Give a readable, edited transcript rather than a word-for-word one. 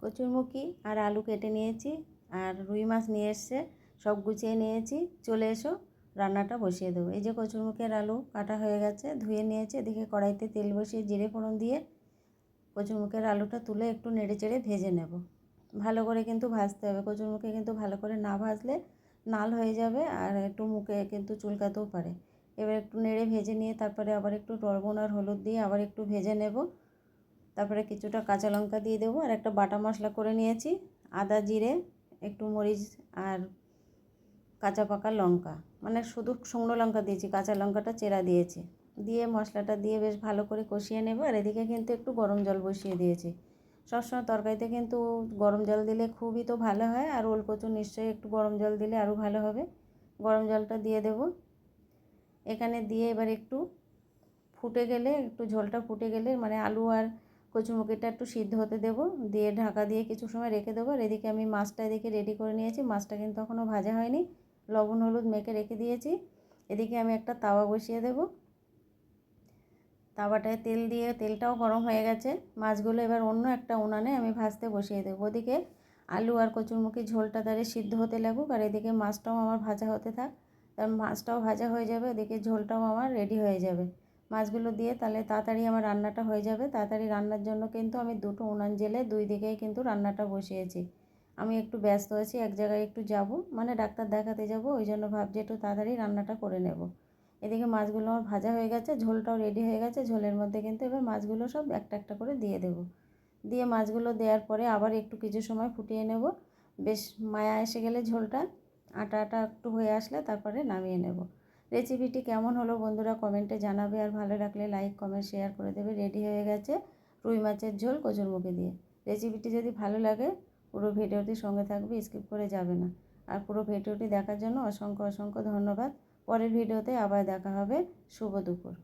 কচুরমুখী আর আলু কেটে নিয়েছি, আর রুই মাছ নিয়ে এসছে, সব গুছিয়ে নিয়েছি। চলে এসো, রান্নাটা বসিয়ে দেবো। এই যে কচুরমুখী আর আলু কাটা হয়ে গেছে, ধুয়ে নিয়েছি। এদিকে কড়াইতে তেল বসিয়ে জিরে ফোড়ন দিয়ে কচুরমুখীর আলুটা তুলে একটু নেড়ে চেড়ে ভেজে নেব। ভালো করে কিন্তু ভাজতে হবে, কচুরমুখী কিন্তু ভালো করে না ভাজলে নাল হয়ে যাবে আর একটু মুখে কিন্তু চুলকাতেও পারে। এবার একটু নেড়ে ভেজে নিয়ে তারপরে আবার একটু লবণ আর হলুদ দিয়ে আবার একটু ভেজে নেব। তারপরে কিছুটা কাঁচা লঙ্কা দিয়ে দেবো, আর একটা বাটা মশলা করে নিয়েছি, আদা জিরে একটু মরিচ আর কাঁচা পাকা লঙ্কা, মানে শুধু শুকনো লঙ্কা দিয়েছি, কাঁচা লঙ্কাটা চেরা দিয়েছি। দিয়ে মশলাটা দিয়ে বেশ ভালো করে কষিয়ে নেব। আর এদিকে কিন্তু একটু গরম জল বসিয়ে দিয়েছি। সবসময় তরকারিতে কিন্তু গরম জল দিলে খুবই তো ভালো হয়, আর ওল কচু নিশ্চয়ই একটু গরম জল দিলে আরও ভালো হবে। গরম জলটা দিয়ে দেব এখানে, দিয়ে এবার একটু ফুটে গেলে, একটু ঝোলটা ফুটে গেলে, মানে আলু আর কচুরমুখিটা একটু সিদ্ধ হতে দেবো, দিয়ে ঢাকা দিয়ে কিছু সময় রেখে দেবো। আর এদিকে আমি মাছটা এদিকে রেডি করে নিয়েছি, মাছটা কিন্তু এখনও ভাজা হয়নি, লবণ হলুদ মেখে রেখে দিয়েছি। এদিকে আমি একটা তাওয়া বসিয়ে দেব, তাওয়াটায় তেল দিয়ে তেলটাও গরম হয়ে গেছে। মাছগুলো এবার অন্য একটা উনানে আমি ভাজতে বসিয়ে দেবো। ওদিকে আলু আর কচুরমুখির ঝোলটা তারে সিদ্ধ হতে লাগুক, আর এদিকে মাছটাও আমার ভাজা হতে থাক। কারণ মাছটাও ভাজা হয়ে যাবে, ওদিকে ঝোলটাও আমার রেডি হয়ে যাবে। মাছগুলো দিয়ে তাহলে তাড়াতাড়ি আমার রান্নাটা হয়ে যাবে। তাড়াতাড়ি রান্নার জন্য কিন্তু আমি দুটো উনান জেলে দুই দিকেই কিন্তু রান্নাটা বসিয়েছি। আমি একটু ব্যস্ত আছি, এক জায়গায় একটু যাব, মানে ডাক্তার দেখাতে যাব, ওই জন্য ভাবছি একটু তাড়াতাড়ি রান্নাটা করে নেব। এদিকে মাছগুলো আমার ভাজা হয়ে গেছে, ঝোলটাও রেডি হয়ে গেছে। ঝোলের মধ্যে কিন্তু এবার মাছগুলো সব একটা একটা করে দিয়ে দেব। দিয়ে মাছগুলো দেওয়ার পরে আবার একটু কিছু সময় ফুটিয়ে নেব। বেশ মায়া এসে গেলে ঝোলটা আটা আটা একটু হয়ে আসলে তারপরে নামিয়ে নেব। রেসিপিটি কেমন হলো বন্ধুরা কমেন্টে জানাবে, আর ভালো লাগলে লাইক কমেন্ট শেয়ার করে দেবে। রেডি হয়ে গেছে রুই মাছের ঝোল কচুরমুখী দিয়ে। রেসিপিটি যদি ভালো লাগে পুরো ভিডিওটির সঙ্গে থাকবে, স্কিপ করে যাবে না। আর পুরো ভিডিওটি দেখার জন্য অসংখ্য অসংখ্য ধন্যবাদ। পরের ভিডিওতে আবার দেখা হবে। শুভ দুপুর।